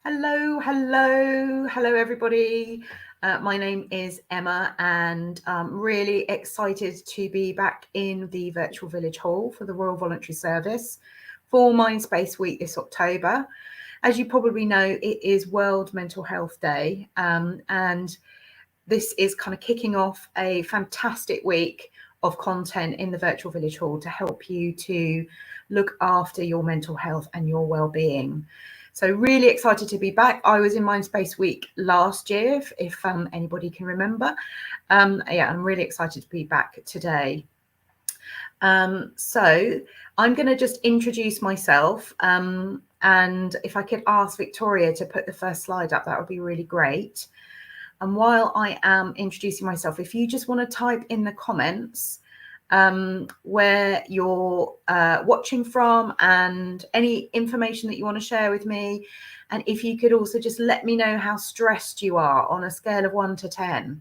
Hello, everybody. My name is Emma, and I'm really excited to be back in the virtual village hall for the Royal Voluntary Service for Mindspace Week this October. As you probably know, it is World Mental Health Day, and this is kind of kicking off a fantastic week of content in the virtual village hall to help you to look after your mental health and your well-being. So really excited to be back. I was in Mindspace Week last year, if anybody can remember. Yeah, I'm really excited to be back today. So I'm going to just introduce myself. And if I could ask Victoria to put the first slide up, that would be really great. And while I am introducing myself, if you just want to type in the comments where you're watching from and any information that you want to share with me. And if you could also just let me know how stressed you are on a scale of 1 to 10.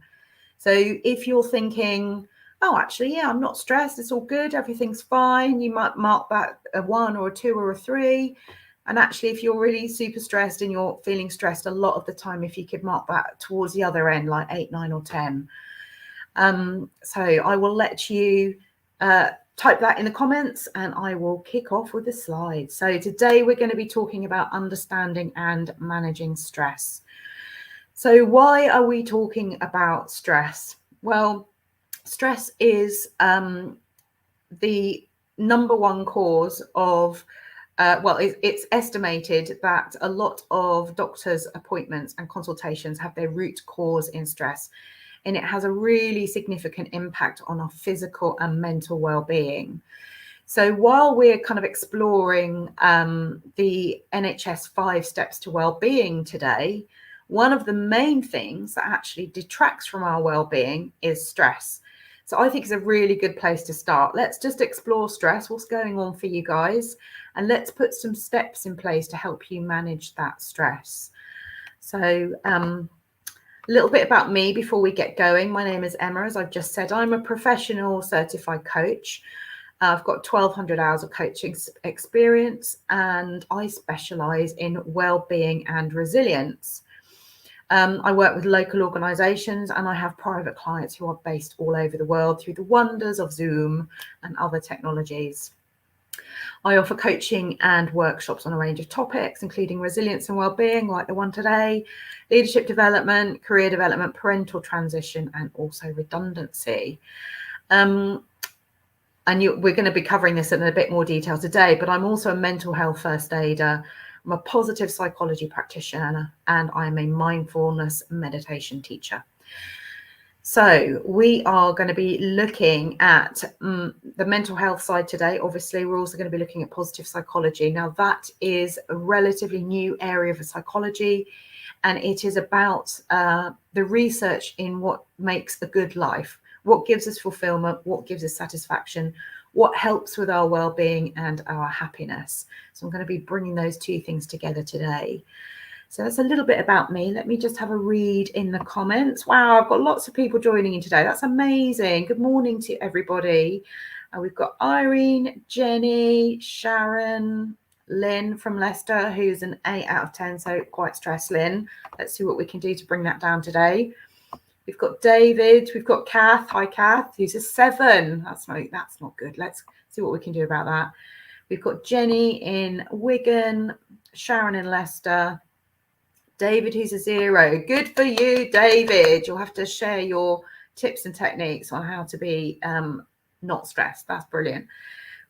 So if you're thinking, oh, actually, yeah, I'm not stressed, it's all good, everything's fine, you might mark that a 1 or a 2 or a 3. And actually, if you're really super stressed and you're feeling stressed a lot of the time, if you could mark that towards the other end, like 8, 9 or 10. So I will let you type that in the comments and I will kick off with the slides. So today we're going to be talking about understanding and managing stress. So why are we talking about stress? Well, stress is the number one cause of it's estimated that a lot of doctors' appointments and consultations have their root cause in stress, and it has a really significant impact on our physical and mental well-being. So while we're kind of exploring the NHS 5 steps to well-being today, one of the main things that actually detracts from our well-being is stress. So I think it's a really good place to start. Let's just explore stress, what's going on for you guys, and let's put some steps in place to help you manage that stress. So a little bit about me before we get going. My name is Emma, as I've just said. I'm a professional certified coach. I've got 1,200 hours of coaching experience, and I specialise in well-being and resilience. I work with local organisations and I have private clients who are based all over the world through the wonders of Zoom and other technologies. I offer coaching and workshops on a range of topics, including resilience and well-being, like the one today, leadership development, career development, parental transition, and also redundancy. And we're going to be covering this in a bit more detail today, but I'm also a mental health first aider. I'm a positive psychology practitioner, and I'm a mindfulness meditation teacher. So we are going to be looking at the mental health side today. Obviously, we're also going to be looking at positive psychology. Now, that is a relatively new area of psychology, and it is about the research in what makes a good life, what gives us fulfillment, what gives us satisfaction, what helps with our well-being and our happiness. So I'm going to be bringing those two things together today. So that's a little bit about me. Let me just have a read in the comments. Wow, I've got lots of people joining in today. That's amazing. Good morning to everybody. We've got Irene, Jenny, Sharon, Lynn from Leicester, who's an 8 out of 10. So quite stressed, Lynn. Let's see what we can do to bring that down today. We've got David, we've got Kath. Hi, Kath, who's a 7. That's not good. Let's see what we can do about that. We've got Jenny in Wigan, Sharon in Leicester, David, who's a 0. Good for you, David. You'll have to share your tips and techniques on how to be not stressed. That's brilliant.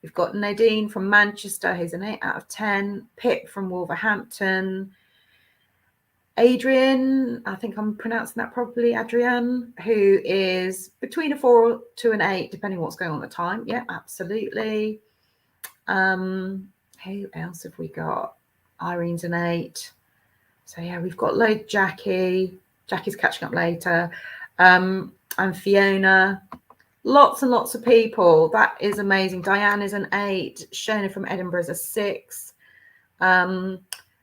We've got Nadine from Manchester, who's an 8 out of 10. Pip from Wolverhampton. Adrian, I think I'm pronouncing that properly, Adrienne, who is between a 4 to an 8, depending on what's going on at the time. Yeah, absolutely. Who else have we got? Irene's an 8. So yeah, we've got load Jackie. Jackie's catching up later. And Fiona. Lots and lots of people. That is amazing. Diane is an 8. Shona from Edinburgh is a 6.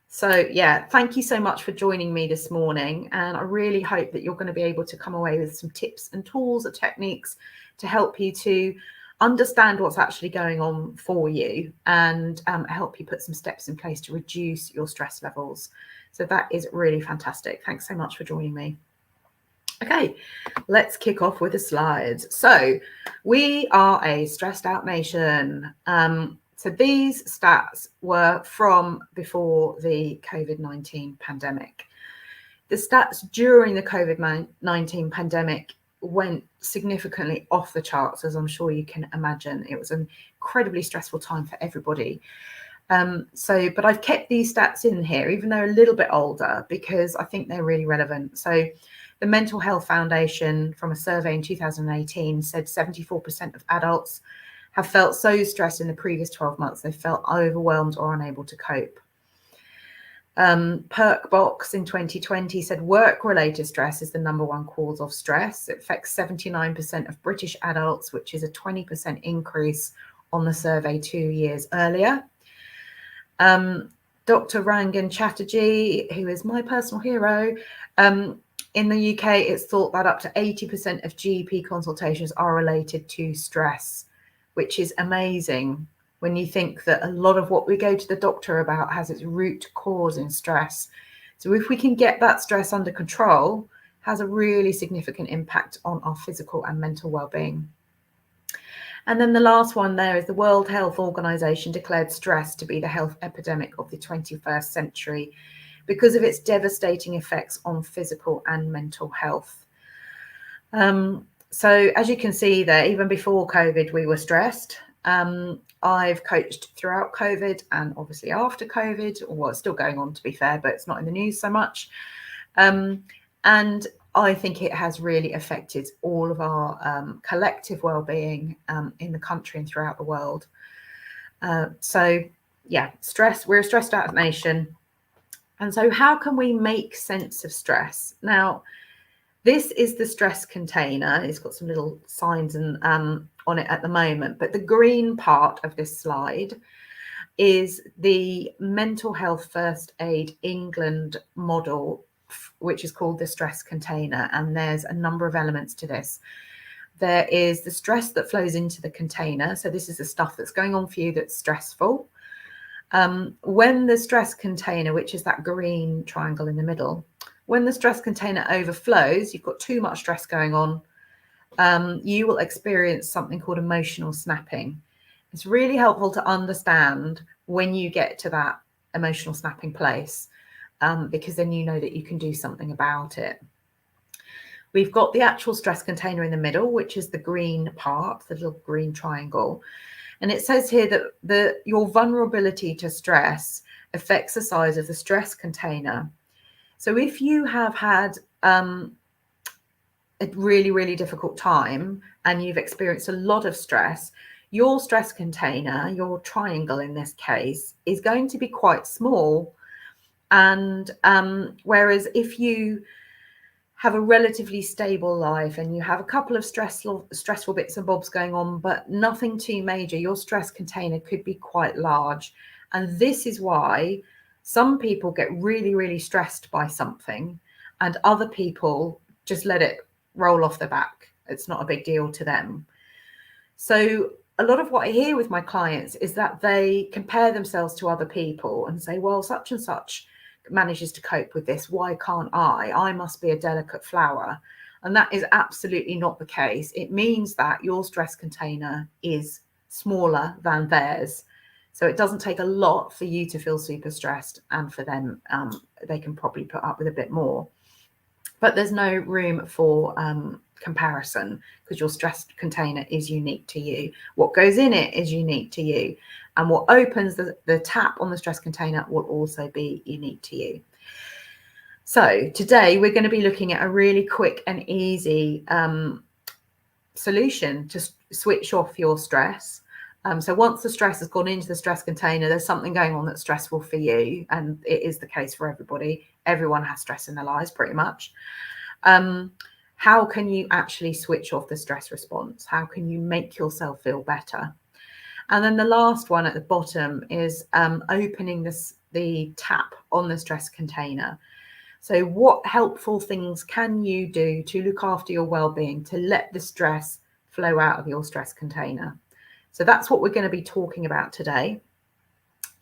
So yeah, thank you so much for joining me this morning. And I really hope that you're going to be able to come away with some tips and tools or techniques to help you to understand what's actually going on for you, and help you put some steps in place to reduce your stress levels. So that is really fantastic. Thanks so much for joining me. Okay, let's kick off with the slides. So we are a stressed out nation. So these stats were from before the COVID-19 pandemic. The stats during the COVID-19 pandemic went significantly off the charts, as I'm sure you can imagine. It was an incredibly stressful time for everybody. But I've kept these stats in here, even though a little bit older, because I think they're really relevant. So the Mental Health Foundation, from a survey in 2018, said 74% of adults have felt so stressed in the previous 12 months they felt overwhelmed or unable to cope. Perkbox in 2020 said work-related stress is the #1 cause of stress. It affects 79% of British adults, which is a 20% increase on the survey 2 years earlier. Dr. Rangan Chatterjee, who is my personal hero, in the UK, it's thought that up to 80% of GP consultations are related to stress, which is amazing when you think that a lot of what we go to the doctor about has its root cause in stress. So if we can get that stress under control, it has a really significant impact on our physical and mental well-being. And then the last one there is the World Health Organization declared stress to be the health epidemic of the 21st century because of its devastating effects on physical and mental health. So as you can see there, even before COVID, we were stressed. I've coached throughout COVID and obviously after COVID, well, it's still going on to be fair, but it's not in the news so much. And I think it has really affected all of our collective well-being in the country and throughout the world. So yeah, stress, we're a stressed out nation. And so how can we make sense of stress? Now, this is the stress container. It's got some little signs and on it at the moment, but the green part of this slide is the Mental Health First Aid England model, which is called the stress container. And there's a number of elements to this. There is the stress that flows into the container. So this is the stuff that's going on for you that's stressful. When the stress container, which is that green triangle in the middle, when the stress container overflows, you've got too much stress going on, you will experience something called emotional snapping. It's really helpful to understand when you get to that emotional snapping place, because then you know that you can do something about it. We've got the actual stress container in the middle, which is the green part, the little green triangle. And it says here that your vulnerability to stress affects the size of the stress container. So if you have had a really, really difficult time and you've experienced a lot of stress, your stress container, your triangle in this case, is going to be quite small. And whereas if you have a relatively stable life and you have a couple of stressful bits and bobs going on, but nothing too major, your stress container could be quite large. And this is why some people get really, really stressed by something and other people just let it roll off their back. It's not a big deal to them. So a lot of what I hear with my clients is that they compare themselves to other people and say, well, such and such manages to cope with this. Why can't I? I must be a delicate flower. And that is absolutely not the case. It means that your stress container is smaller than theirs. So it doesn't take a lot for you to feel super stressed, and for them, they can probably put up with a bit more. But there's no room for comparison, because your stress container is unique to you. What goes in it is unique to you. And what opens the tap on the stress container will also be unique to you. So today we're going to be looking at a really quick and easy solution to switch off your stress. So once the stress has gone into the stress container, there's something going on that's stressful for you. And it is the case for everybody. Everyone has stress in their lives pretty much. How can you actually switch off the stress response? How can you make yourself feel better? And then the last one at the bottom is opening the tap on the stress container. So what helpful things can you do to look after your well-being, to let the stress flow out of your stress container? So that's what we're going to be talking about today.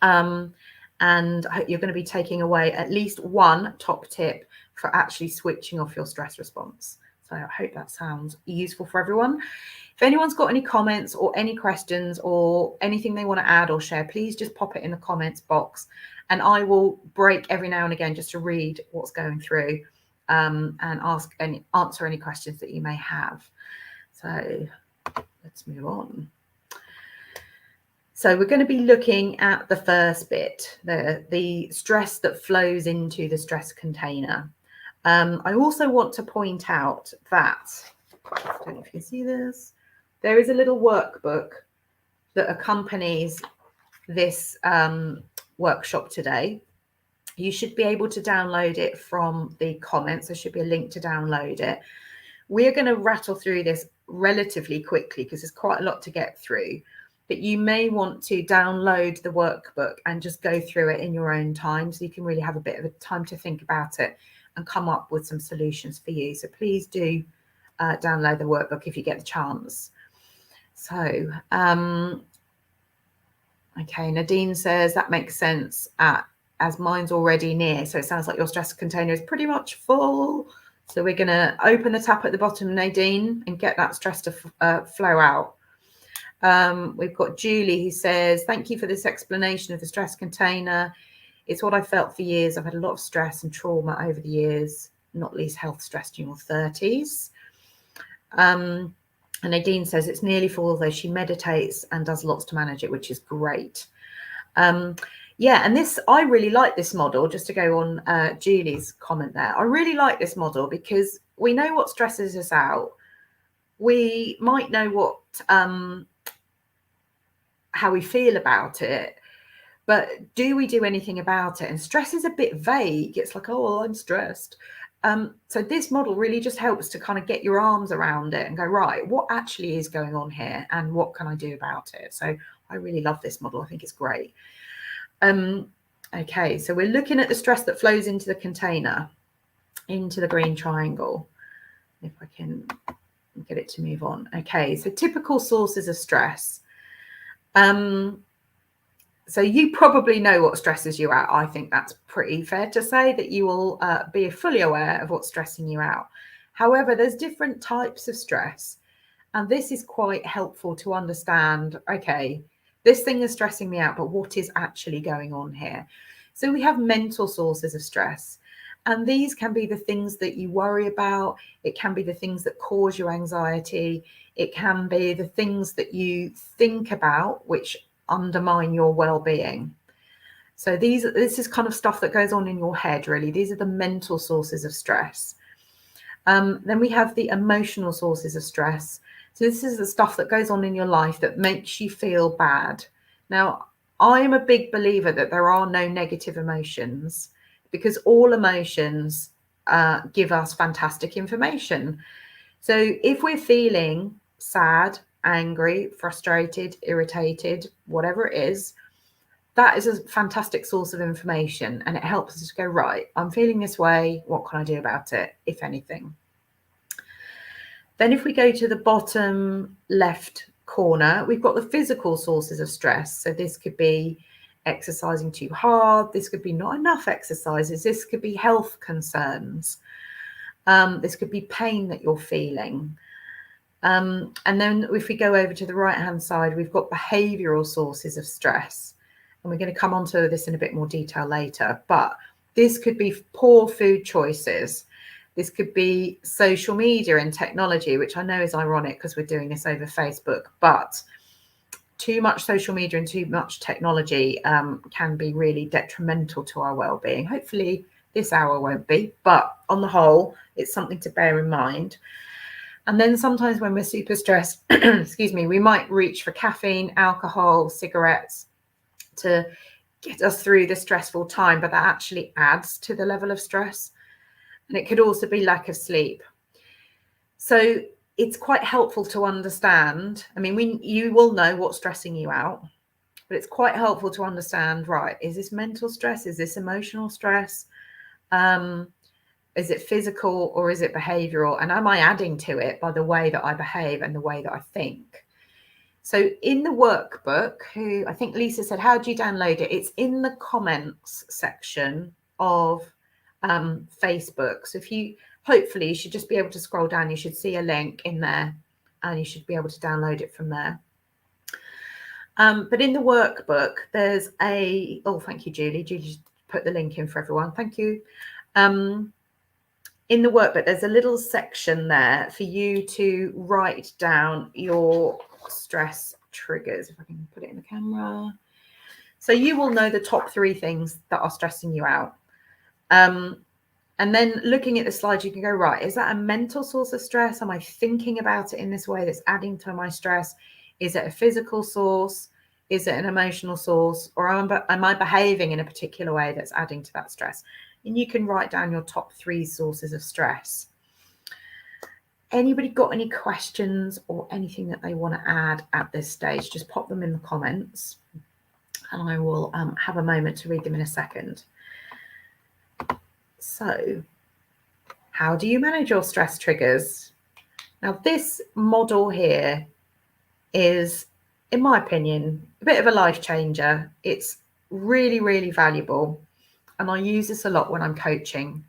And I hope you're going to be taking away at least one top tip for actually switching off your stress response. So I hope that sounds useful for everyone. If anyone's got any comments or any questions or anything they want to add or share, please just pop it in the comments box, and I will break every now and again just to read what's going through and answer any questions that you may have. So let's move on. So we're going to be looking at the first bit, the stress that flows into the stress container. I also want to point out that, I don't know if you can see this, there is a little workbook that accompanies this workshop today. You should be able to download it from the comments. There should be a link to download it. We're going to rattle through this relatively quickly because there's quite a lot to get through. But you may want to download the workbook and just go through it in your own time, so you can really have a bit of a time to think about it and come up with some solutions for you. So please do download the workbook if you get the chance. So, okay, Nadine says that makes sense as mine's already near. So it sounds like your stress container is pretty much full. So we're going to open the tap at the bottom, Nadine, and get that stress to flow out. We've got Julie who says, thank you for this explanation of the stress container. It's what I felt for years. I've had a lot of stress and trauma over the years, not least health stress during your 30s. And Nadine says it's nearly full, although she meditates and does lots to manage it, which is great. Yeah, and I really like this model, just to go on Julie's comment there. I really like this model because we know what stresses us out. We might know what how we feel about it, but do we do anything about it? And stress is a bit vague. It's like, oh, well, I'm stressed. So this model really just helps to kind of get your arms around it and go, right, what actually is going on here and what can I do about it? So I really love this model. I think it's great. Okay, so we're looking at the stress that flows into the container, into the green triangle. If I can get it to move on. Okay, so typical sources of stress. So you probably know what stresses you out. I think that's pretty fair to say that you will be fully aware of what's stressing you out. However, there's different types of stress, and this is quite helpful to understand, okay, this thing is stressing me out, but what is actually going on here? So we have mental sources of stress, and these can be the things that you worry about. It can be the things that cause you anxiety. It can be the things that you think about, which undermine your well-being. So this is kind of stuff that goes on in your head, really. These are the mental sources of stress. Then we have the emotional sources of stress. So this is the stuff that goes on in your life that makes you feel bad. Now, I am a big believer that there are no negative emotions, because all emotions give us fantastic information. So if we're feeling sad, angry, frustrated, irritated, whatever it is, that is a fantastic source of information, and it helps us to go, right, I'm feeling this way. What can I do about it, if anything? Then if we go to the bottom left corner, we've got the physical sources of stress. So this could be exercising too hard. This could be not enough exercises. This could be health concerns. This could be pain that you're feeling. And then if we go over to the right-hand side, we've got behavioural sources of stress. And we're going to come on to this in a bit more detail later. But this could be poor food choices. This could be social media and technology, which I know is ironic because we're doing this over Facebook. But too much social media and too much technology can be really detrimental to our well-being. Hopefully this hour won't be, but on the whole, it's something to bear in mind. And then sometimes when we're super stressed, excuse me, we might reach for caffeine, alcohol, cigarettes to get us through the stressful time, but that actually adds to the level of stress. And it could also be lack of sleep. So it's quite helpful to understand. I mean, you will know what's stressing you out, but it's quite helpful to understand, right, is this mental stress? Is this emotional stress? Is it physical or is it behavioral? And am I adding to it by the way that I behave and the way that I think? So in the workbook, I think Lisa said, how do you download it? It's in the comments section of Facebook. So hopefully you should just be able to scroll down. You should see a link in there and you should be able to download it from there. But in the workbook, there's thank you, Julie. Julie put the link in for everyone. Thank you. In the workbook, there's a little section there for you to write down your stress triggers. If I can put it in the camera. So you will know the top 3 things that are stressing you out. And then looking at the slide, you can go, right, is that a mental source of stress? Am I thinking about it in this way that's adding to my stress? Is it a physical source? Is it an emotional source? Or am I behaving in a particular way that's adding to that stress? And you can write down your top 3 sources of stress. Anybody got any questions or anything that they want to add at this stage? Just pop them in the comments and I will have a moment to read them in a second. So, how do you manage your stress triggers? Now, this model here is, in my opinion, a bit of a life changer. It's really, really valuable. And I use this a lot when I'm coaching.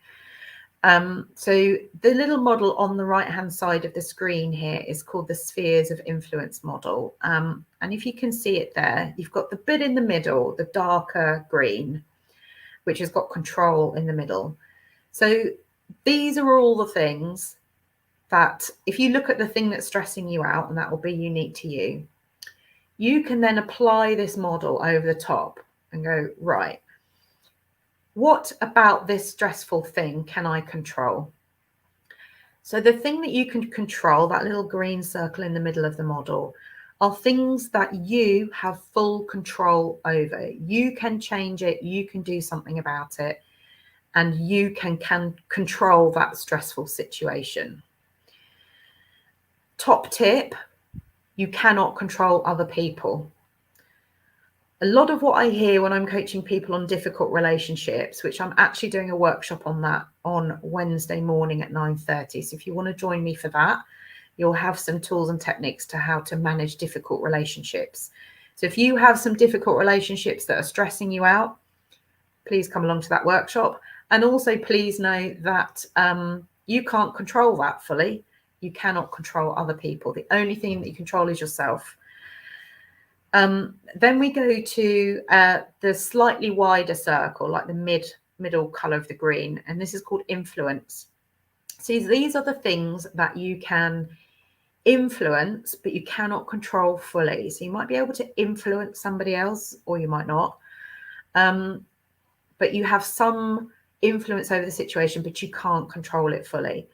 So the little model on the right-hand side of the screen here is called the Spheres of Influence model. And if you can see it there, you've got the bit in the middle, the darker green, which has got control in the middle. So these are all the things that if you look at the thing that's stressing you out, and that will be unique to you, you can then apply this model over the top and go, right, what about this stressful thing can I control? So the thing that you can control, that little green circle in the middle of the model, are things that you have full control over. You can change it, you can do something about it, and you can control that stressful situation. Top tip, you cannot control other people. A lot of what I hear when I'm coaching people on difficult relationships, which I'm actually doing a workshop on that on Wednesday morning at 9:30. So if you want to join me for that, you'll have some tools and techniques to how to manage difficult relationships. So if you have some difficult relationships that are stressing you out, please come along to that workshop. And also please know that you can't control that fully. You cannot control other people. The only thing that you control is yourself. Then we go to the slightly wider circle, like the middle color of the green, and this is called influence. So these are the things that you can influence, but you cannot control fully. So you might be able to influence somebody else, or you might not. But you have some influence over the situation, but you can't control it fully.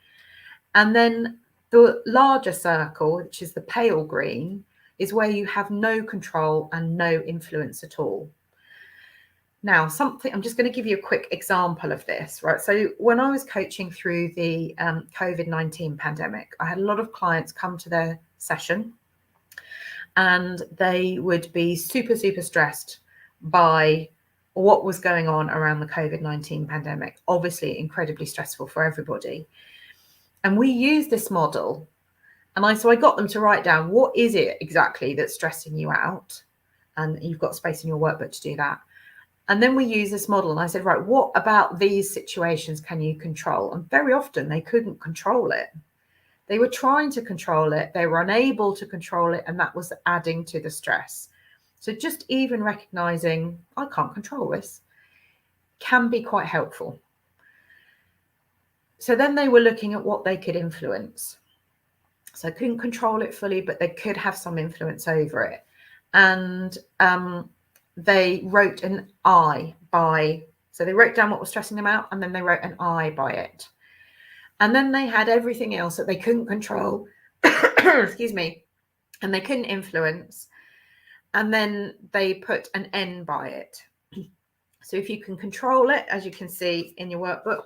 And then the larger circle, which is the pale green, is where you have no control and no influence at all. Now, I'm just going to give you a quick example of this, right? So when I was coaching through the COVID-19 pandemic, I had a lot of clients come to their session and they would be super, super stressed by what was going on around the COVID-19 pandemic. Obviously, incredibly stressful for everybody. And we use this model. And so I got them to write down, what is it exactly that's stressing you out? And you've got space in your workbook to do that. And then we use this model. And I said, right, what about these situations can you control? And very often they couldn't control it. They were trying to control it. They were unable to control it. And that was adding to the stress. So just even recognizing, I can't control this, can be quite helpful. So then they were looking at what they could influence. So I couldn't control it fully, but they could have some influence over it. And they wrote an I by, so they wrote down what was stressing them out, and then they wrote an I by it. And then they had everything else that they couldn't control, excuse me, and they couldn't influence. And then they put an N by it. So if you can control it, as you can see in your workbook,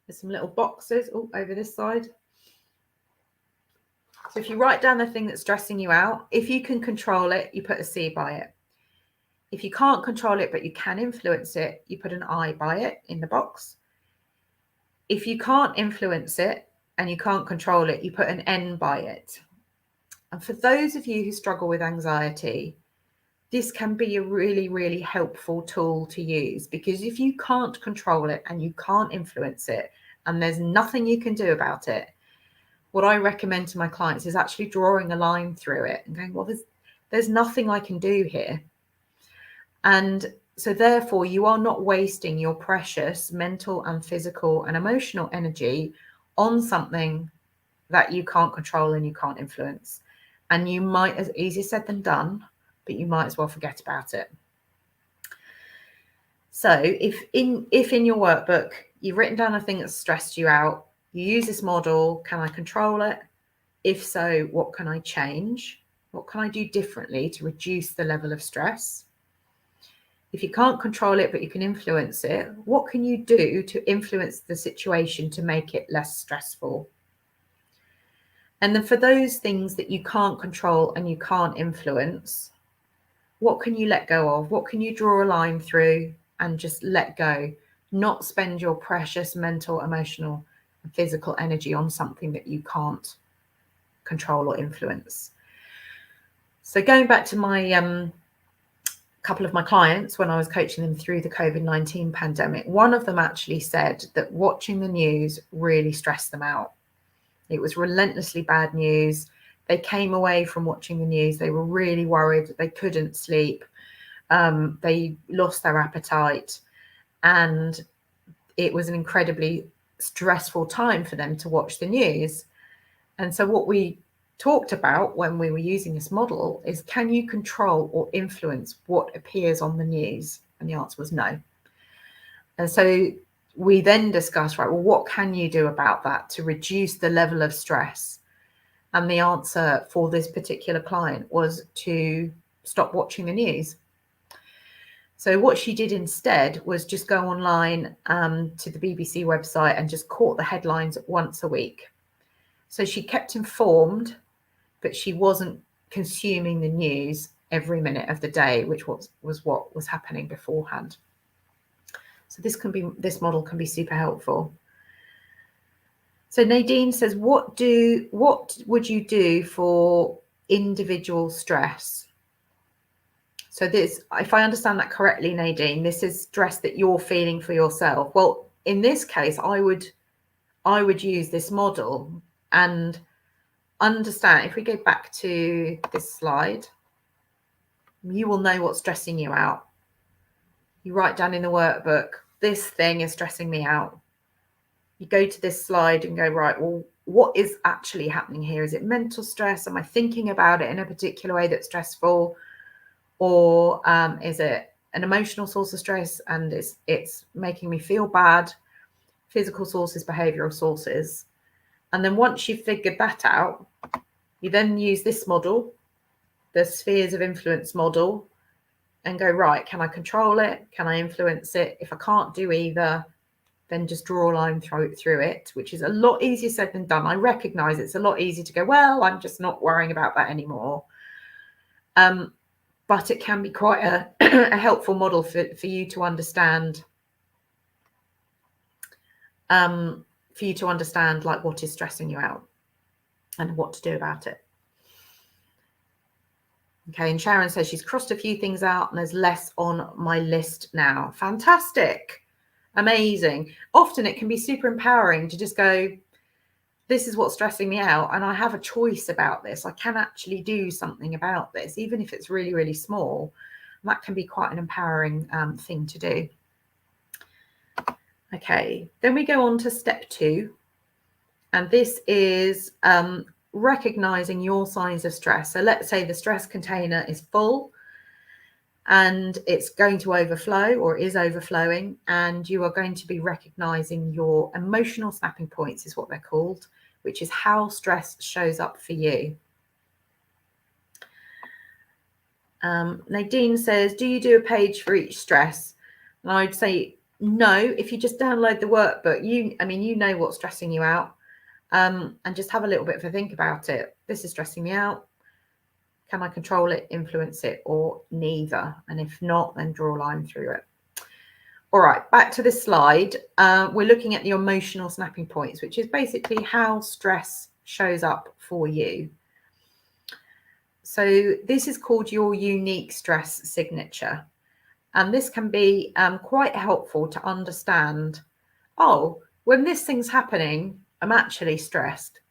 there's some little boxes over this side. So if you write down the thing that's stressing you out, if you can control it, you put a C by it. If you can't control it, but you can influence it, you put an I by it in the box. If you can't influence it and you can't control it, you put an N by it. And for those of you who struggle with anxiety, this can be a really, really helpful tool to use, because if you can't control it and you can't influence it and there's nothing you can do about it, what I recommend to my clients is actually drawing a line through it and going, well, there's nothing I can do here. And so therefore you are not wasting your precious mental and physical and emotional energy on something that you can't control and you can't influence. And you might, as easier said than done, but you might as well forget about it. So if in your workbook you've written down a thing that's stressed you out, you use this model, can I control it? If so, what can I change? What can I do differently to reduce the level of stress? If you can't control it, but you can influence it, what can you do to influence the situation to make it less stressful? And then for those things that you can't control and you can't influence, what can you let go of? What can you draw a line through and just let go? Not spend your precious mental, emotional, and physical energy on something that you can't control or influence. So going back to my couple of my clients when I was coaching them through the COVID-19 pandemic, one of them actually said that watching the news really stressed them out. It was relentlessly bad news. They came away from watching the news. They were really worried. They couldn't sleep. They lost their appetite. And it was an incredibly stressful time for them to watch the news. And so what we talked about when we were using this model is, can you control or influence what appears on the news? And the answer was no. And so we then discussed, right, well, what can you do about that to reduce the level of stress? And the answer for this particular client was to stop watching the news. So what she did instead was just go online to the BBC website and just caught the headlines once a week. So she kept informed, but she wasn't consuming the news every minute of the day, which was what was happening beforehand. So this model can be super helpful. So Nadine says, what would you do for individual stress? So this, if I understand that correctly, Nadine, this is stress that you're feeling for yourself. Well, in this case, I would use this model and understand. If we go back to this slide, you will know what's stressing you out. You write down in the workbook, this thing is stressing me out. You go to this slide and go, right, well, what is actually happening here? Is it mental stress? Am I thinking about it in a particular way that's stressful? Or is it an emotional source of stress and it's making me feel bad? Physical sources, behavioral sources. And then once you've figured that out, you then use this model, the spheres of influence model, and go, right, can I control it? Can I influence it? If I can't do either, then just draw a line through it, which is a lot easier said than done. I recognize it's a lot easier to go, well, I'm just not worrying about that anymore. But it can be quite a helpful model for you to understand. For you to understand like what is stressing you out and what to do about it. Okay, and Sharon says she's crossed a few things out and there's less on my list now. Fantastic. Amazing. Often it can be super empowering to just go, this is what's stressing me out and I have a choice about this. I can actually do something about this, even if it's really, really small. That can be quite an empowering thing to do. Okay, then we go on to step 2. And this is recognizing your signs of stress. So let's say the stress container is full and it's going to overflow or is overflowing, and you are going to be recognizing your emotional snapping points is what they're called, which is how stress shows up for you. Nadine says, do you do a page for each stress? And I'd say no. If you just download the workbook, you know what's stressing you out, and just have a little bit of a think about it. This is stressing me out. Can I control it, influence it, or neither? And if not, then draw a line through it. All right, back to this slide. We're looking at the emotional snapping points, which is basically how stress shows up for you. So this is called your unique stress signature. And this can be quite helpful to understand, oh, when this thing's happening, I'm actually stressed.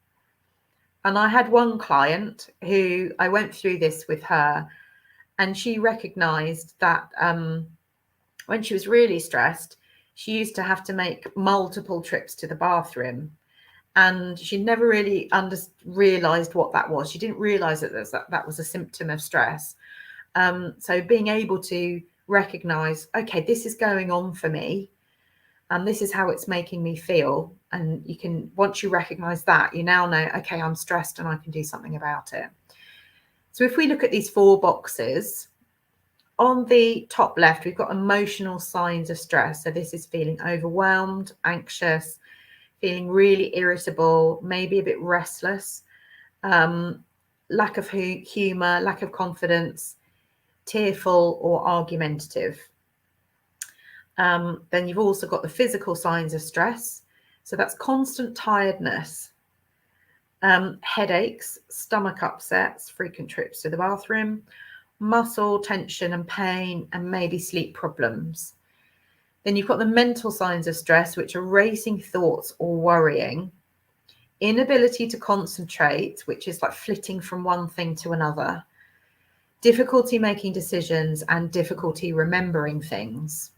And I had one client who I went through this with her, and she recognized that when she was really stressed, she used to have to make multiple trips to the bathroom. And she never really realized what that was. She didn't realize that was a symptom of stress. So being able to recognize, okay, this is going on for me, and this is how it's making me feel. And you can, once you recognize that, you now know, okay, I'm stressed and I can do something about it. So if we look at these 4 boxes, on the top left, we've got emotional signs of stress. So this is feeling overwhelmed, anxious, feeling really irritable, maybe a bit restless, lack of humor, lack of confidence, tearful or argumentative. Then you've also got the physical signs of stress. So that's constant tiredness, headaches, stomach upsets, frequent trips to the bathroom, muscle tension and pain, and maybe sleep problems. Then you've got the mental signs of stress, which are racing thoughts or worrying, inability to concentrate, which is like flitting from one thing to another, difficulty making decisions, and difficulty remembering things.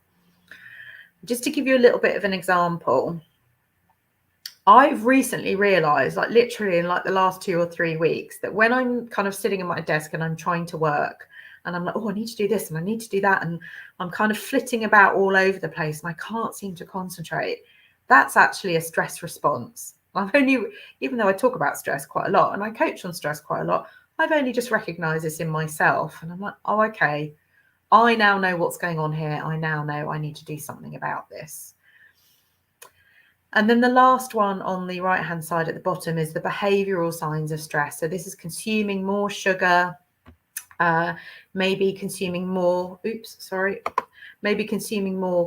Just to give you a little bit of an example, I've recently realized, like literally in like the last 2 or 3 weeks, that when I'm kind of sitting at my desk and I'm trying to work and I'm like, oh, I need to do this and I need to do that, and I'm kind of flitting about all over the place and I can't seem to concentrate, that's actually a stress response. I've only, even though I talk about stress quite a lot and I coach on stress quite a lot, I've only just recognized this in myself. And I'm like, oh, okay, I now know what's going on here. I now know I need to do something about this. And then the last one on the right hand side at the bottom is the behavioral signs of stress. So this is consuming more sugar, maybe consuming more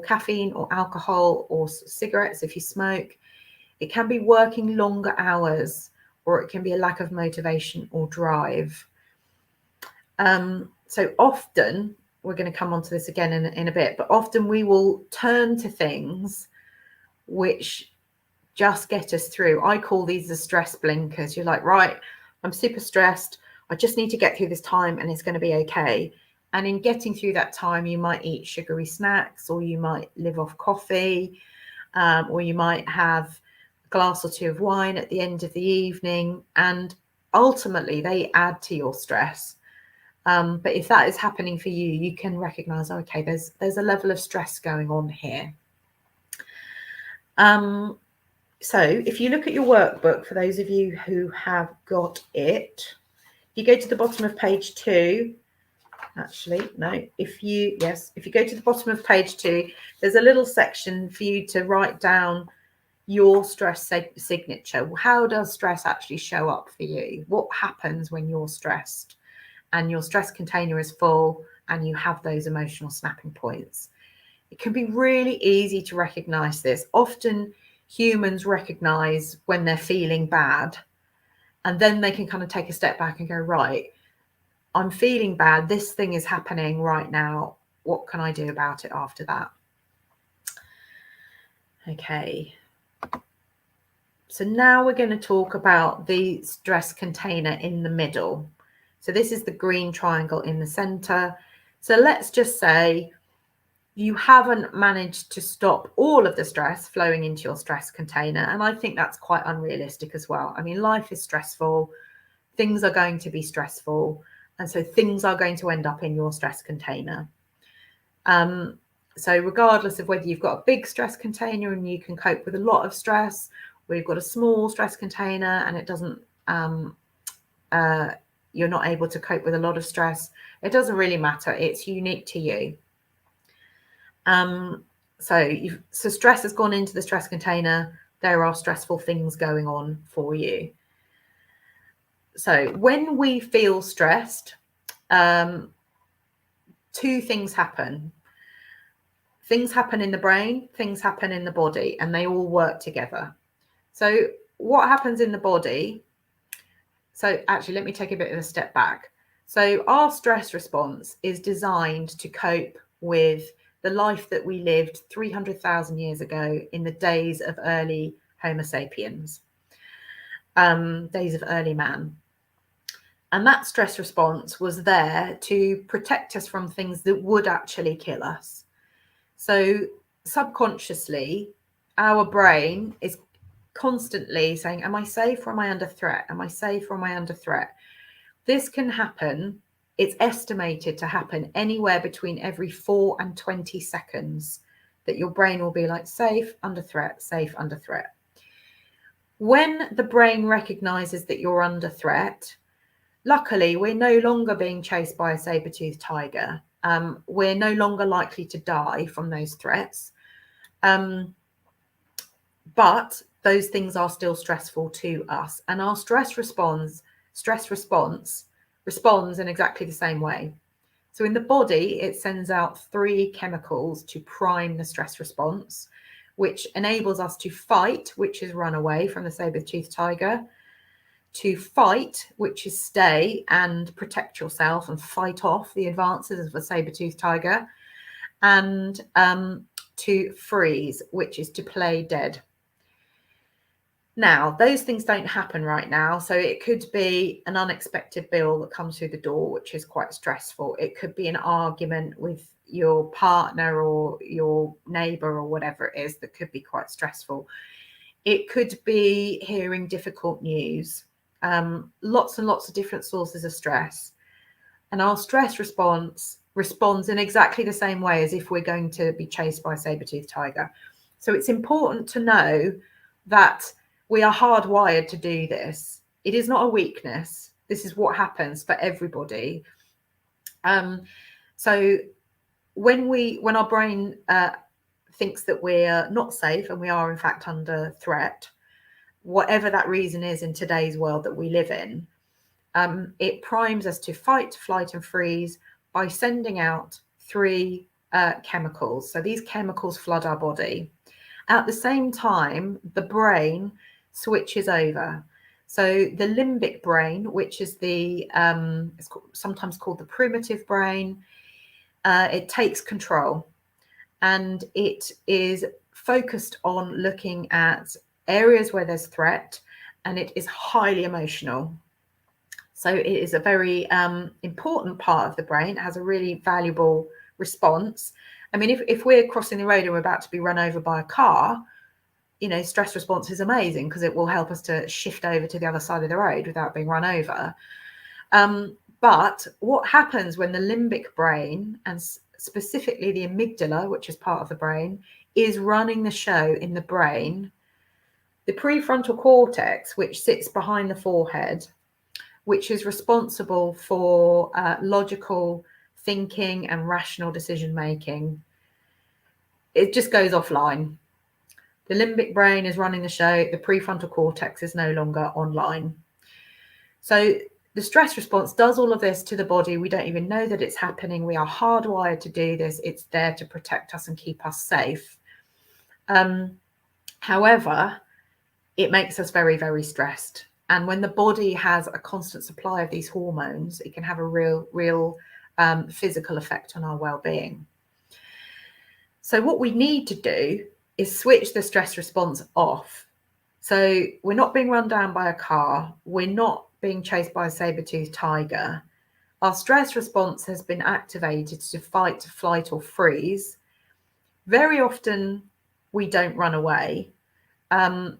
caffeine or alcohol or cigarettes if you smoke. It can be working longer hours, or it can be a lack of motivation or drive. So often, we're going to come on to this again in a bit, but often we will turn to things which just get us through. I call these the stress blinkers. You're like, right, I'm super stressed. I just need to get through this time and it's going to be okay. And in getting through that time, you might eat sugary snacks, or you might live off coffee, or you might have a glass or 2 of wine at the end of the evening. And ultimately, they add to your stress. But if that is happening for you, you can recognize, okay, there's a level of stress going on here. So if you look at your workbook, for those of you who have got it, you go to the bottom of page 2. Actually, no, if you go to the bottom of page 2, there's a little section for you to write down your stress signature. How does stress actually show up for you? What happens when you're stressed and your stress container is full and you have those emotional snapping points? It can be really easy to recognize this. Often humans recognize when they're feeling bad, and then they can kind of take a step back and go, right, I'm feeling bad. This thing is happening right now. What can I do about it after that? Okay. So now we're going to talk about the stress container in the middle. So this is the green triangle in the center. So let's just say you haven't managed to stop all of the stress flowing into your stress container. And I think that's quite unrealistic as well. I mean, life is stressful. Things are going to be stressful. And so things are going to end up in your stress container. So regardless of whether you've got a big stress container and you can cope with a lot of stress, or you've got a small stress container and it doesn't, you're not able to cope with a lot of stress, it doesn't really matter. It's unique to you. So stress has gone into the stress container. There are stressful things going on for you. So when we feel stressed, 2 things happen. Things happen in the brain, things happen in the body, and they all work together. So what happens in the body? So actually, let me take a bit of a step back. So our stress response is designed to cope with the life that we lived 300,000 years ago in the days of early Homo sapiens, days of early man. And that stress response was there to protect us from things that would actually kill us. So subconsciously, our brain is constantly saying, am I safe or am I under threat? Am I safe or am I under threat? This can happen. It's estimated to happen anywhere between every 4 and 20 seconds, that your brain will be like, safe, under threat, safe, under threat. When the brain recognizes that you're under threat, luckily, we're no longer being chased by a saber-toothed tiger. We're no longer likely to die from those threats. But those things are still stressful to us. And our stress response responds in exactly the same way. So in the body, it sends out 3 chemicals to prime the stress response, which enables us to fight, which is run away from the saber-toothed tiger, to fight, which is stay and protect yourself and fight off the advances of a saber-toothed tiger, and to freeze, which is to play dead. Now, those things don't happen right now. So it could be an unexpected bill that comes through the door, which is quite stressful. It could be an argument with your partner or your neighbor or whatever it is that could be quite stressful. It could be hearing difficult news. Lots and lots of different sources of stress. And our stress responds in exactly the same way as if we're going to be chased by a saber-toothed tiger. So it's important to know that we are hardwired to do this. It is not a weakness. This is what happens for everybody. So when our brain thinks that we're not safe and we are in fact under threat, whatever that reason is in today's world that we live in, it primes us to fight, flight, and freeze by sending out 3 chemicals. So these chemicals flood our body. At the same time, the brain switches over. So the limbic brain, which is it's sometimes called the primitive brain, it takes control, and it is focused on looking at areas where there's threat, and it is highly emotional. So it is a very important part of the brain. It has a really valuable response. I mean, if we're crossing the road and we're about to be run over by a car, stress response is amazing because it will help us to shift over to the other side of the road without being run over. But what happens when the limbic brain, and specifically the amygdala, which is part of the brain, is running the show in the brain, the prefrontal cortex, which sits behind the forehead, which is responsible for logical thinking and rational decision making, it just goes offline. The limbic brain is running the show. The prefrontal cortex is no longer online. So the stress response does all of this to the body. We don't even know that it's happening. We are hardwired to do this. It's there to protect us and keep us safe. However, it makes us very, very stressed. And when the body has a constant supply of these hormones, it can have a real physical effect on our well-being. So what we need to do is switch the stress response off. So we're not being run down by a car. We're not being chased by a saber-toothed tiger. Our stress response has been activated to fight, flight, or freeze. Very often we don't run away. And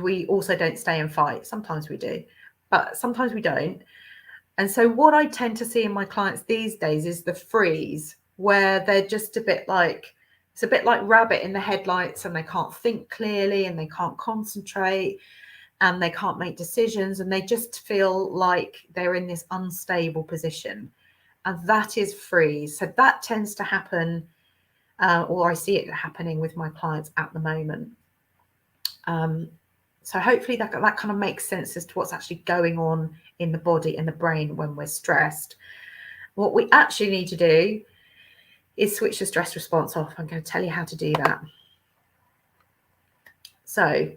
we also don't stay and fight. Sometimes we do, but sometimes we don't. And so what I tend to see in my clients these days is the freeze, where they're just it's a bit like rabbit in the headlights, and they can't think clearly, and they can't concentrate, and they can't make decisions, and they just feel like they're in this unstable position. And that is freeze. So that tends to happen, or I see it happening with my clients at the moment. So hopefully that kind of makes sense as to what's actually going on in the body and the brain when we're stressed. What we actually need to do is switch the stress response off. I'm going to tell you how to do that. So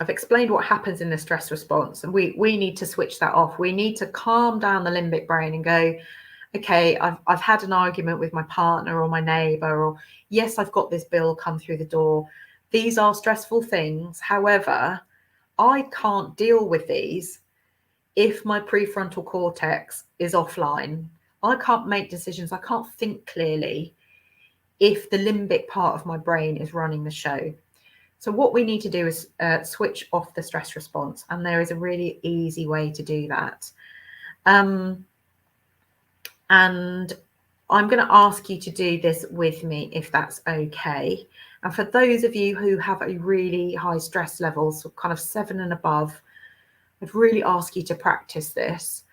I've explained what happens in the stress response, and we need to switch that off. We need to calm down the limbic brain and go, okay, I've had an argument with my partner or my neighbor, or yes, I've got this bill come through the door. These are stressful things. However, I can't deal with these if my prefrontal cortex is offline. I can't make decisions. I can't think clearly if the limbic part of my brain is running the show. So what we need to do is switch off the stress response. And there is a really easy way to do that. And I'm going to ask you to do this with me, if that's okay. And for those of you who have a really high stress level, so kind of 7 and above, I'd really ask you to practice this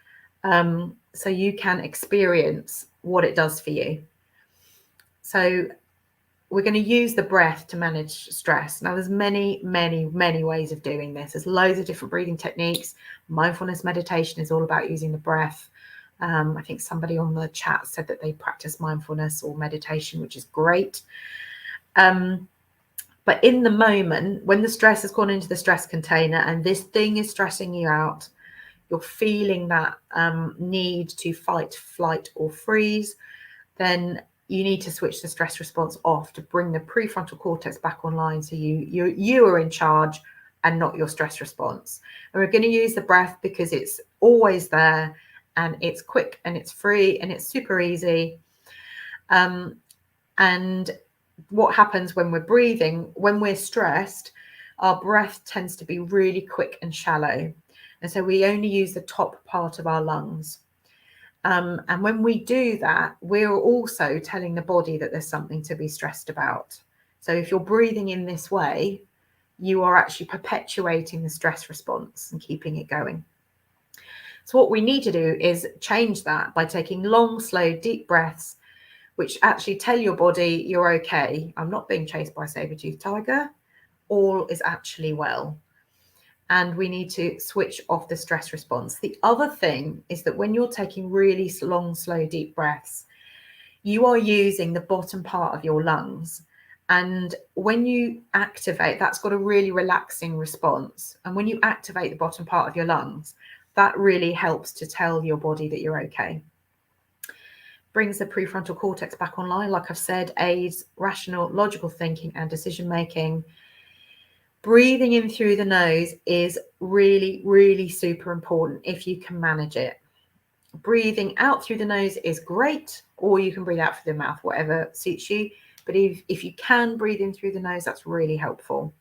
so you can experience what it does for you. So we're going to use the breath to manage stress. Now, there's many ways of doing this. There's loads of different breathing techniques. Mindfulness meditation is all about using the breath. I think somebody on the chat said that they practice mindfulness or meditation, which is great. But in the moment, when the stress has gone into the stress container and this thing is stressing you out, you're feeling that need to fight, flight, or freeze, then you need to switch the stress response off to bring the prefrontal cortex back online, so you are in charge and not your stress response. And we're going to use the breath because it's always there, and it's quick and it's free and it's super easy. And what happens when we're breathing, when we're stressed, our breath tends to be really quick and shallow. And so we only use the top part of our lungs. And when we do that, we're also telling the body that there's something to be stressed about. So if you're breathing in this way, you are actually perpetuating the stress response and keeping it going. So what we need to do is change that by taking long, slow, deep breaths, which actually tell your body you're okay. I'm not being chased by a saber-toothed tiger. All is actually well. And we need to switch off the stress response. The other thing is that when you're taking really long, slow, deep breaths, you are using the bottom part of your lungs. And when you activate, that's got a really relaxing response. And when you activate the bottom part of your lungs, that really helps to tell your body that you're okay. Brings the prefrontal cortex back online, like I've said, aids rational, logical thinking and decision making. Breathing in through the nose is really super important if you can manage it. Breathing out through the nose is great, or you can breathe out through the mouth, whatever suits you. But if you can breathe in through the nose, that's really helpful.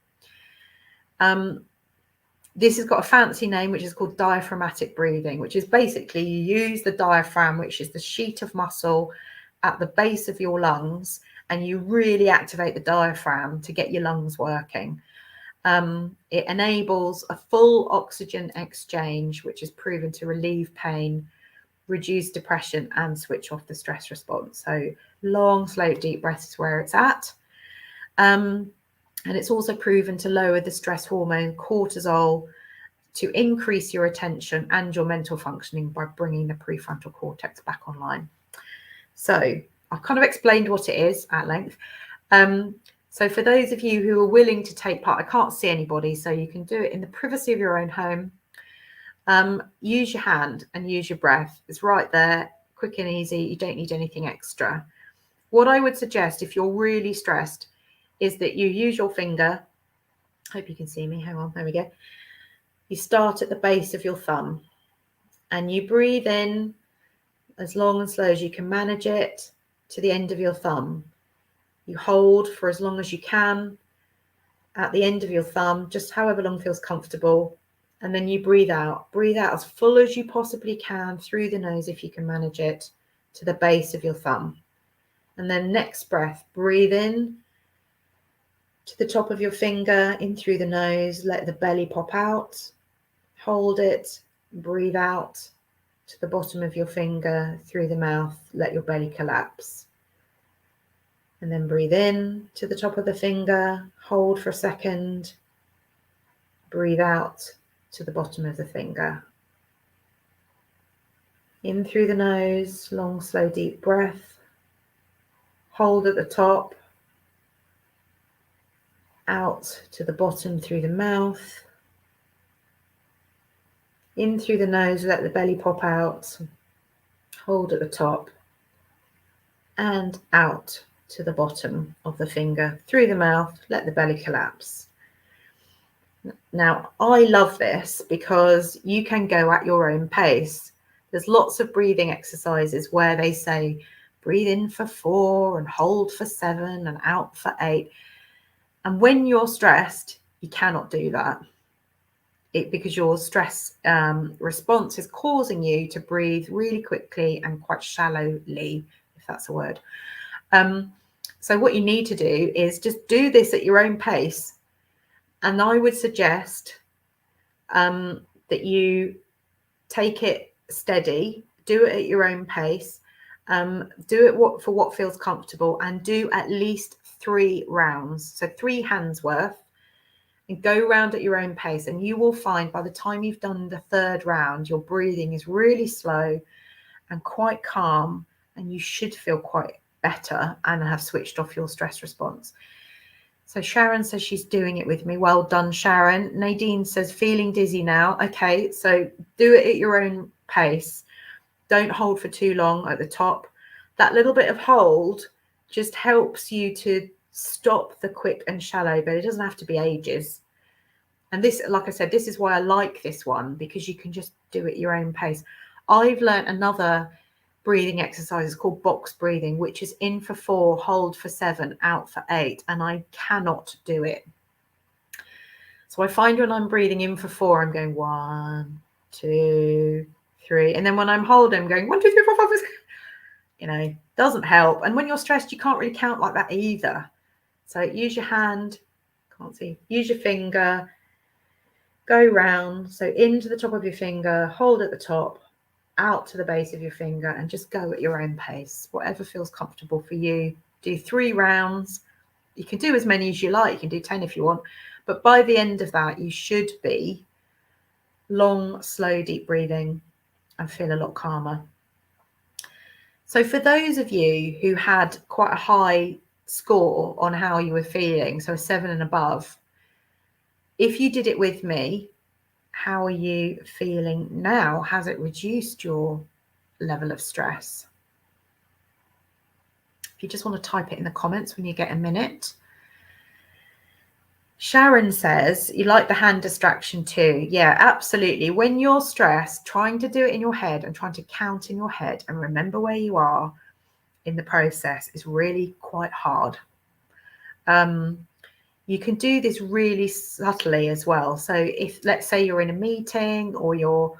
This has got a fancy name, which is called diaphragmatic breathing, which is basically you use the diaphragm, which is the sheet of muscle at the base of your lungs, and you really activate the diaphragm to get your lungs working. It enables a full oxygen exchange, which is proven to relieve pain, reduce depression, and switch off the stress response. So long, slow, deep breaths is where it's at. And it's also proven to lower the stress hormone cortisol, to increase your attention and your mental functioning by bringing the prefrontal cortex back online. So I've kind of explained what it is at length. So for those of you who are willing to take part, I can't see anybody, so you can do it in the privacy of your own home. Use your hand and use your breath. It's right there, quick and easy. You don't need anything extra. What I would suggest if you're really stressed is that you use your finger. Hope you can see me. Hang on, there we go. You start at the base of your thumb and you breathe in as long and slow as you can manage it to the end of your thumb. You hold for as long as you can at the end of your thumb, just however long feels comfortable. And then you breathe out. Breathe out as full as you possibly can through the nose, if you can manage it, to the base of your thumb. And then next breath, breathe in to the top of your finger, in through the nose, let the belly pop out, hold it, breathe out to the bottom of your finger, through the mouth, let your belly collapse. And then breathe in to the top of the finger, hold for a second, breathe out to the bottom of the finger. In through the nose, long, slow, deep breath, hold at the top, out to the bottom through the mouth, In through the nose, let the belly pop out. Hold at the top. And out to the bottom of the finger. Through the mouth, let the belly collapse. Now, I love this because you can go at your own pace. There's lots of breathing exercises where they say, breathe in for 4 and hold for 7 and out for 8. And when you're stressed, you cannot do that. Because your stress response is causing you to breathe really quickly and quite shallowly, if that's a word. So what you need to do is just do this at your own pace. And I would suggest that you take it steady, do it at your own pace, do it for what feels comfortable, and do at least 3 rounds. So 3 hands worth, and go around at your own pace. And you will find by the time you've done the 3rd round, your breathing is really slow and quite calm, and you should feel quite better and have switched off your stress response. So Sharon says she's doing it with me. Well done, Sharon. Nadine says feeling dizzy now. Okay, so do it at your own pace. Don't hold for too long at the top. That little bit of hold just helps you to stop the quick and shallow, but it doesn't have to be ages. And this, like I said, this is why I like this one, because you can just do it at your own pace. I've learned another breathing exercise is called box breathing, which is in for 4, hold for 7, out for 8, and I cannot do it. So I find when I'm breathing in for 4, I'm going 1, 2, 3, and then when I'm holding, I'm going 1, 2, 3, 4, 5, 6. You know, doesn't help. And when you're stressed, you can't really count like that either. So use your hand, can't see, use your finger, go round, so into the top of your finger, hold at the top, out to the base of your finger, and just go at your own pace, whatever feels comfortable for you. Do 3 rounds. You can do as many as you like. You can do 10 if you want, but by the end of that, you should be long, slow, deep breathing and feel a lot calmer. So for those of you who had quite a high score on how you were feeling, so a 7 and above, if you did it with me, how are you feeling now? Has it reduced your level of stress? If you just want to type it in the comments when you get a minute. Sharon says, you like the hand distraction too. Yeah, absolutely. When you're stressed, trying to do it in your head and trying to count in your head and remember where you are in the process is really quite hard. You can do this really subtly as well. So if, let's say you're in a meeting or you're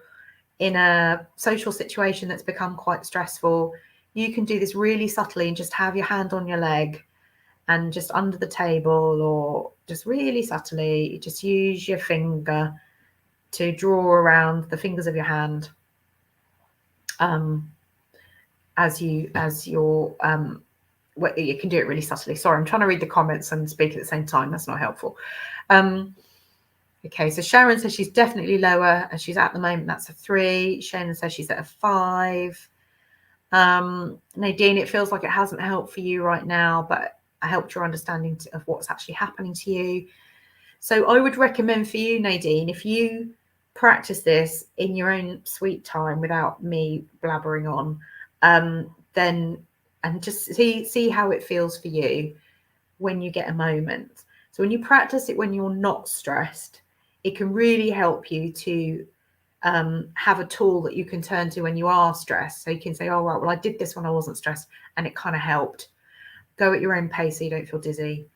in a social situation that's become quite stressful, you can do this really subtly and just have your hand on your leg and just under the table, or just really subtly, just use your finger to draw around the fingers of your hand as you're well, you can do it really subtly. Sorry, I'm trying to read the comments and speak at the same time. That's not helpful. Okay, so Sharon says she's definitely lower, and she's at the moment, that's a 3. Shannon says she's at a 5. Nadine, it feels like it hasn't helped for you right now, but I helped your understanding of what's actually happening to you. So I would recommend for you, Nadine, if you practice this in your own sweet time without me blabbering on, then and just see how it feels for you when you get a moment. So when you practice it when you're not stressed, it can really help you to have a tool that you can turn to when you are stressed. So you can say, oh, right, well, I did this when I wasn't stressed and it kind of helped. Go at your own pace so you don't feel dizzy.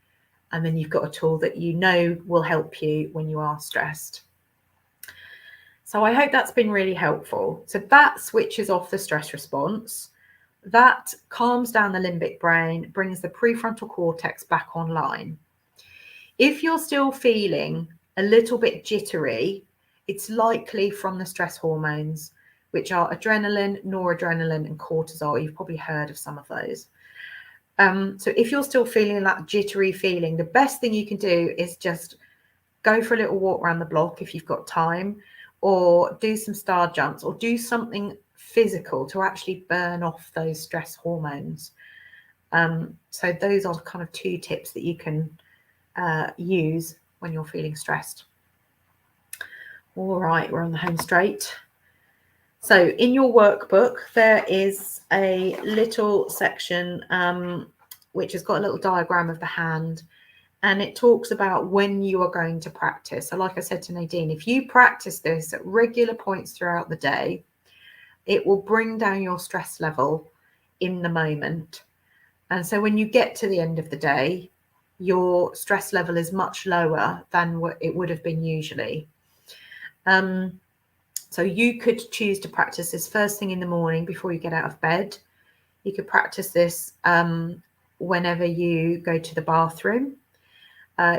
And then you've got a tool that you know will help you when you are stressed. So I hope that's been really helpful. So that switches off the stress response. That calms down the limbic brain, brings the prefrontal cortex back online. If you're still feeling a little bit jittery, it's likely from the stress hormones, which are adrenaline, noradrenaline, and cortisol. You've probably heard of some of those. So if you're still feeling that jittery feeling, the best thing you can do is just go for a little walk around the block if you've got time, or do some star jumps, or do something physical to actually burn off those stress hormones. So those are kind of 2 tips that you can use when you're feeling stressed. All right, we're on the home straight. So in your workbook, there is a little section which has got a little diagram of the hand, and it talks about when you are going to practice. So like I said to Nadine, if you practice this at regular points throughout the day, it will bring down your stress level in the moment. And so when you get to the end of the day, your stress level is much lower than what it would have been usually. So you could choose to practice this first thing in the morning before you get out of bed. You could practice this whenever you go to the bathroom.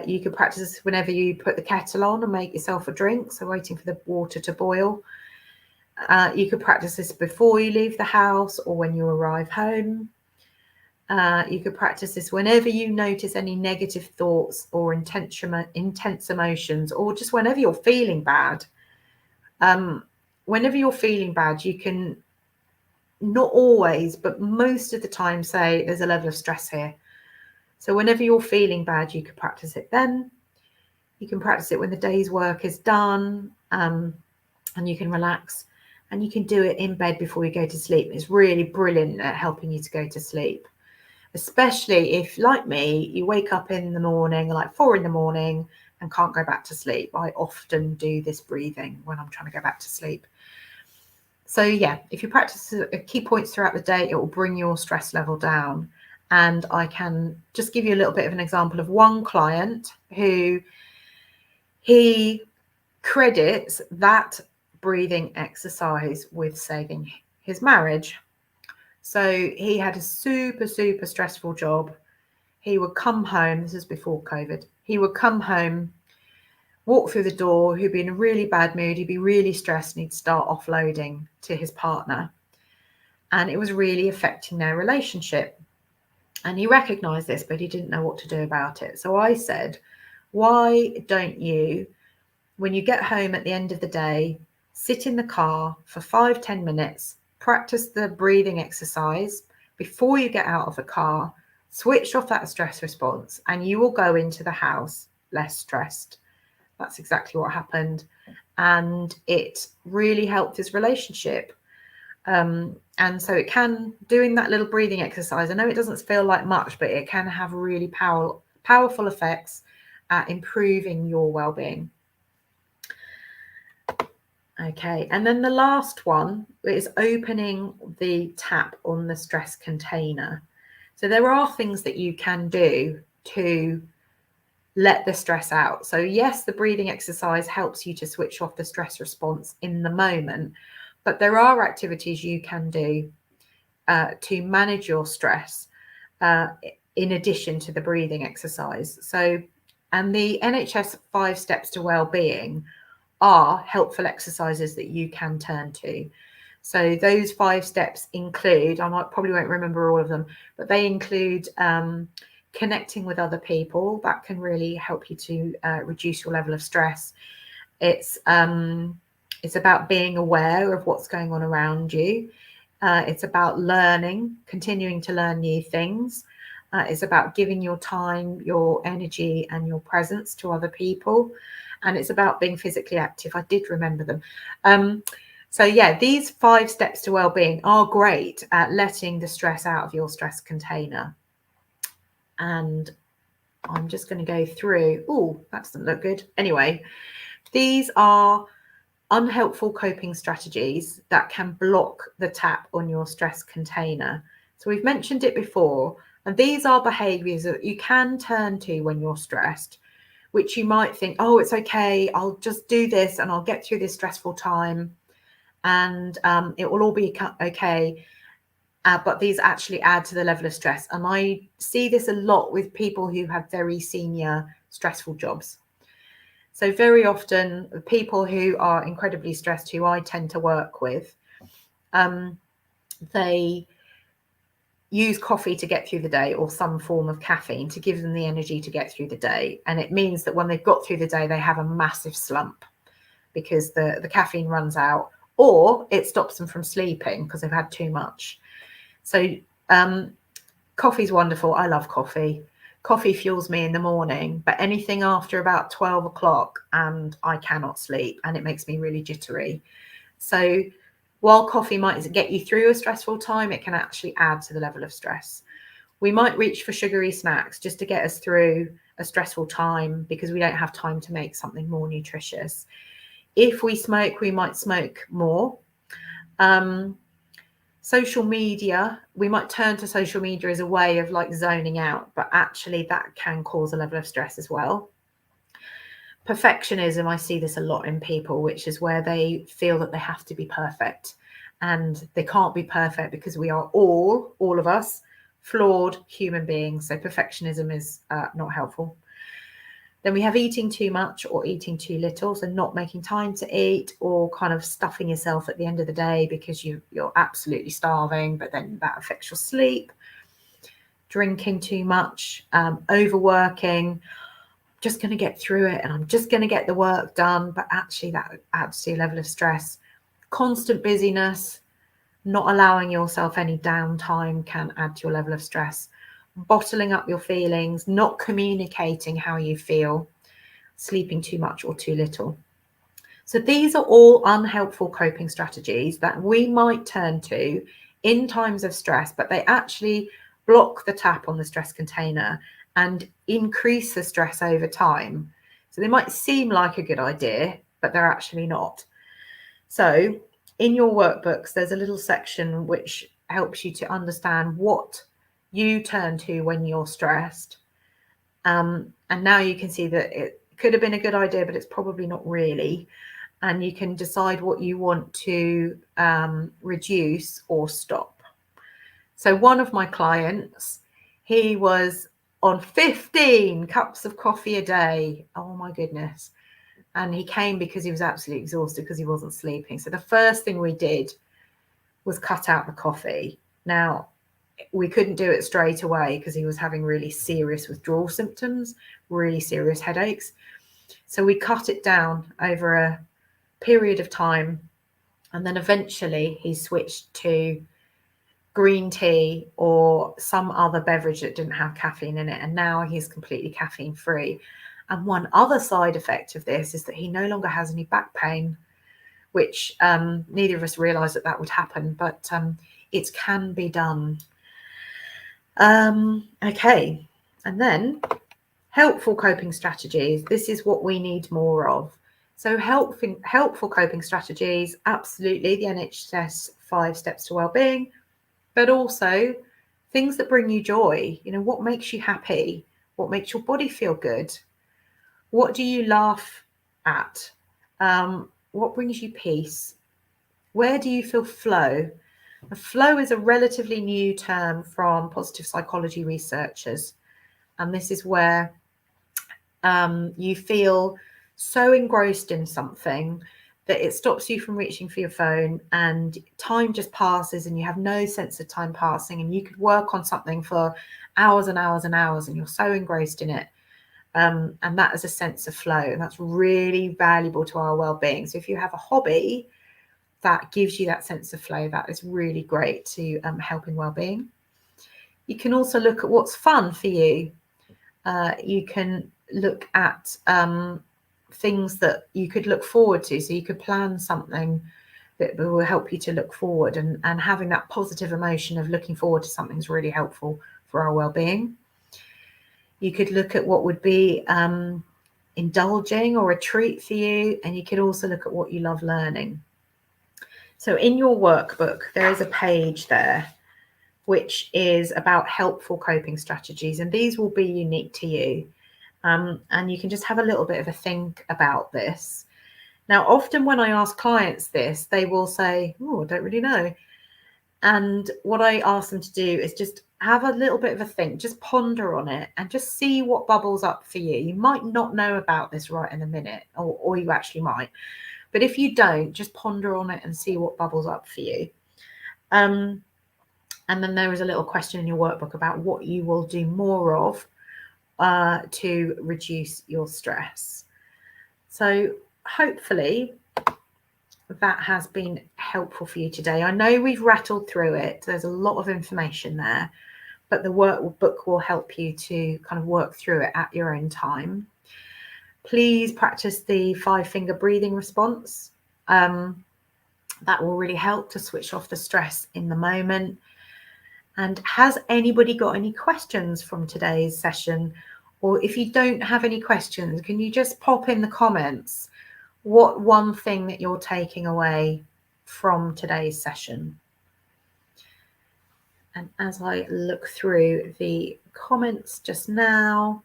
You could practice this whenever you put the kettle on and make yourself a drink, so waiting for the water to boil. You could practice this before you leave the house or when you arrive home. You could practice this whenever you notice any negative thoughts or intense emotions, or just whenever you're feeling bad. Whenever you're feeling bad, you can, not always, but most of the time, say there's a level of stress here. So whenever you're feeling bad, you can practice it then. You can practice it when the day's work is done, and you can relax, and you can do it in bed before you go to sleep. It's really brilliant at helping you to go to sleep, especially if, like me, you wake up in the morning, like 4 a.m, and can't go back to sleep. I often do this breathing when I'm trying to go back to sleep. So yeah, if you practice key points throughout the day, it will bring your stress level down. And I can just give you a little bit of an example of one client who he credits that breathing exercise with saving his marriage. So he had a super stressful job. He would come home, this is before COVID, he would come home, walk through the door, he'd be in a really bad mood, he'd be really stressed, and he'd start offloading to his partner. And it was really affecting their relationship. And he recognized this, but he didn't know what to do about it. So I said, why don't you, when you get home at the end of the day, sit in the car for 5-10 minutes, practice the breathing exercise before you get out of the car, switch off that stress response, and you will go into the house less stressed. That's exactly what happened. And it really helped his relationship. And so it can, doing that little breathing exercise, I know it doesn't feel like much, but it can have really powerful effects at improving your well-being. Okay, and then the last one is opening the tap on the stress container. So there are things that you can do to let the stress out. So yes, the breathing exercise helps you to switch off the stress response in the moment, but there are activities you can do to manage your stress in addition to the breathing exercise. So, and the NHS 5 steps to wellbeing are helpful exercises that you can turn to. So those 5 steps include, probably won't remember all of them, but they include connecting with other people. That can really help you to reduce your level of stress. It's about being aware of what's going on around you. It's about learning, continuing to learn new things. It's about giving your time, your energy, and your presence to other people. And it's about being physically active. I did remember them. So yeah, these 5 steps to wellbeing are great at letting the stress out of your stress container. And I'm just going to go through. Oh, that doesn't look good. Anyway, these are unhelpful coping strategies that can block the tap on your stress container. So we've mentioned it before, and these are behaviors that you can turn to when you're stressed, which you might think, oh, it's okay, I'll just do this and I'll get through this stressful time and it will all be okay. But these actually add to the level of stress. And I see this a lot with people who have very senior stressful jobs. So very often people who are incredibly stressed, who I tend to work with, they use coffee to get through the day, or some form of caffeine to give them the energy to get through the day. And it means that when they've got through the day, they have a massive slump because the caffeine runs out, or it stops them from sleeping because they've had too much. So coffee's wonderful. I love coffee. Coffee fuels me in the morning, but anything after about 12 o'clock and I cannot sleep, and it makes me really jittery. So while coffee might get you through a stressful time, it can actually add to the level of stress. We might reach for sugary snacks just to get us through a stressful time because we don't have time to make something more nutritious. If we smoke, we might smoke more. Social media, we might turn to social media as a way of like zoning out, but actually that can cause a level of stress as well. Perfectionism, I see this a lot in people, which is where they feel that they have to be perfect, and they can't be perfect because we are all of us, flawed human beings. So perfectionism is not helpful. Then we have eating too much or eating too little, so not making time to eat, or kind of stuffing yourself at the end of the day because you're absolutely starving, but then that affects your sleep. Drinking too much, overworking, just going to get through it and I'm just going to get the work done, but actually that adds to your level of stress. Constant busyness, not allowing yourself any downtime can add to your level of stress. Bottling up your feelings, not communicating how you feel, sleeping too much or too little. So these are all unhelpful coping strategies that we might turn to in times of stress, but they actually block the tap on the stress container and increase the stress over time. So they might seem like a good idea, but they're actually not. So in your workbooks, there's a little section which helps you to understand what you turn to when you're stressed. And now you can see that it could have been a good idea, but it's probably not really. And you can decide what you want to reduce or stop. So one of my clients, he was on 15 cups of coffee a day. Oh my goodness. And he came because he was absolutely exhausted because he wasn't sleeping. So the first thing we did was cut out the coffee. Now, we couldn't do it straight away because he was having really serious withdrawal symptoms, really serious headaches. So we cut it down over a period of time. And then eventually he switched to green tea or some other beverage that didn't have caffeine in it. And now he's completely caffeine free. And one other side effect of this is that he no longer has any back pain, which neither of us realized that would happen, but it can be done. Okay. And then helpful coping strategies. This is what we need more of. So helpful coping strategies, absolutely, the NHS 5 steps to wellbeing, but also things that bring you joy. You know, what makes you happy? What makes your body feel good? What do you laugh at? What brings you peace? Where do you feel flow? The flow is a relatively new term from positive psychology researchers. And this is where you feel so engrossed in something that it stops you from reaching for your phone and time just passes and you have no sense of time passing, and you could work on something for hours and hours and hours and you're so engrossed in it. And that is a sense of flow, and that's really valuable to our well-being. So if you have a hobby that gives you that sense of flow, that is really great to help in well-being. You can also look at what's fun for you. You can look at things that you could look forward to. So you could plan something that will help you to look forward, and having that positive emotion of looking forward to something is really helpful for our well-being. You could look at what would be indulging or a treat for you, and you could also look at what you love learning. So in your workbook, there is a page there which is about helpful coping strategies, and these will be unique to you. And you can just have a little bit of a think about this. Now, often when I ask clients this, they will say, oh, I don't really know. And what I ask them to do is just have a little bit of a think, just ponder on it and just see what bubbles up for you. You might not know about this right in a minute, or you actually might. But if you don't, just ponder on it and see what bubbles up for you. And then there is a little question in your workbook about what you will do more of to reduce your stress. So hopefully that has been helpful for you today. I know we've rattled through it. There's a lot of information there, but the workbook will help you to kind of work through it at your own time. Please practice the 5-finger breathing response. That will really help to switch off the stress in the moment. And has anybody got any questions from today's session? Or if you don't have any questions, can you just pop in the comments what one thing that you're taking away from today's session? And as I look through the comments just now,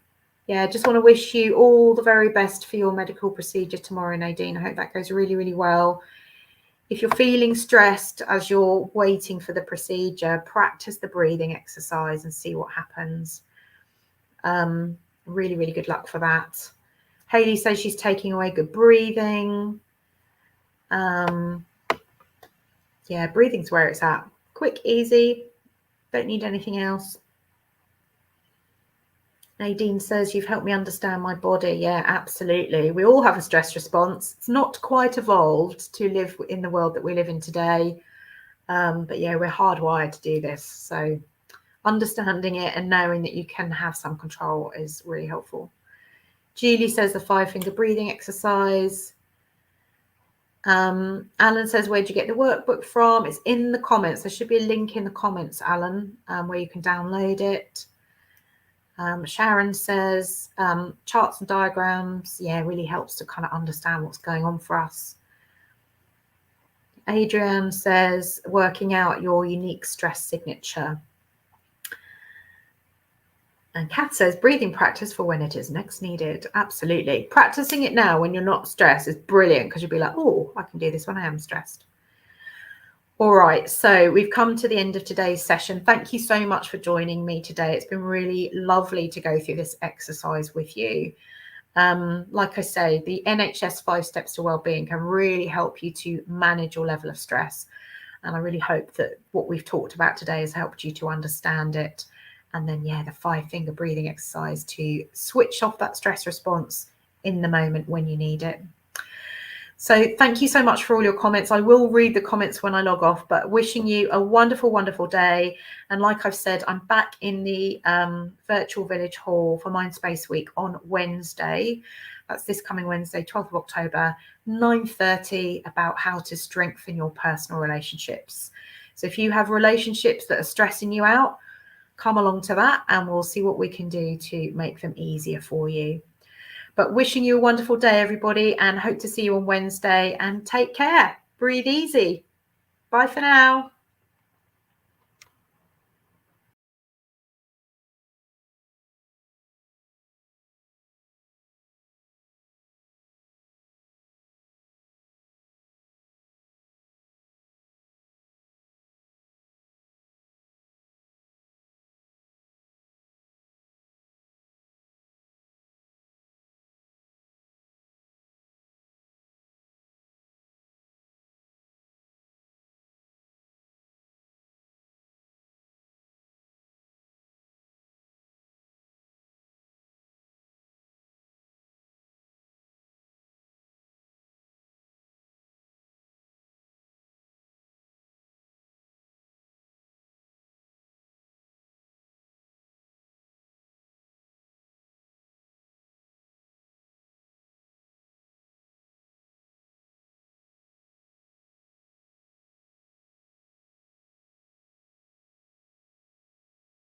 yeah, just want to wish you all the very best for your medical procedure tomorrow, Nadine. I hope that goes really, really well. If you're feeling stressed as you're waiting for the procedure, practice the breathing exercise and see what happens. Really, really good luck for that. Hayley says she's taking away good breathing. Yeah, breathing's where it's at. Quick, easy. Don't need anything else. Nadine says, you've helped me understand my body. Yeah, absolutely. We all have a stress response. It's not quite evolved to live in the world that we live in today. But yeah, we're hardwired to do this. So understanding it and knowing that you can have some control is really helpful. Julie says the 5-finger breathing exercise. Alan says, where'd you get the workbook from? It's in the comments. There should be a link in the comments, Alan, where you can download it. Sharon says charts and diagrams, yeah, really helps to kind of understand what's going on for us. Adrian says working out your unique stress signature. And Kat says breathing practice for when it is next needed. Absolutely. Practicing it now when you're not stressed is brilliant, because you'll be like, oh, I can do this when I am stressed. All right, so we've come to the end of today's session. Thank you so much for joining me today. It's been really lovely to go through this exercise with you. Like I say, the NHS 5 Steps to Wellbeing can really help you to manage your level of stress. And I really hope that what we've talked about today has helped you to understand it. And then, yeah, the 5-finger breathing exercise to switch off that stress response in the moment when you need it. So thank you so much for all your comments. I will read the comments when I log off, but wishing you a wonderful, wonderful day. And like I've said, I'm back in the virtual village hall for Mindspace Week on Wednesday. That's this coming Wednesday, 12th of October, 9:30, about how to strengthen your personal relationships. So if you have relationships that are stressing you out, come along to that and we'll see what we can do to make them easier for you. But wishing you a wonderful day, everybody, and hope to see you on Wednesday. And take care. Breathe easy. Bye for now.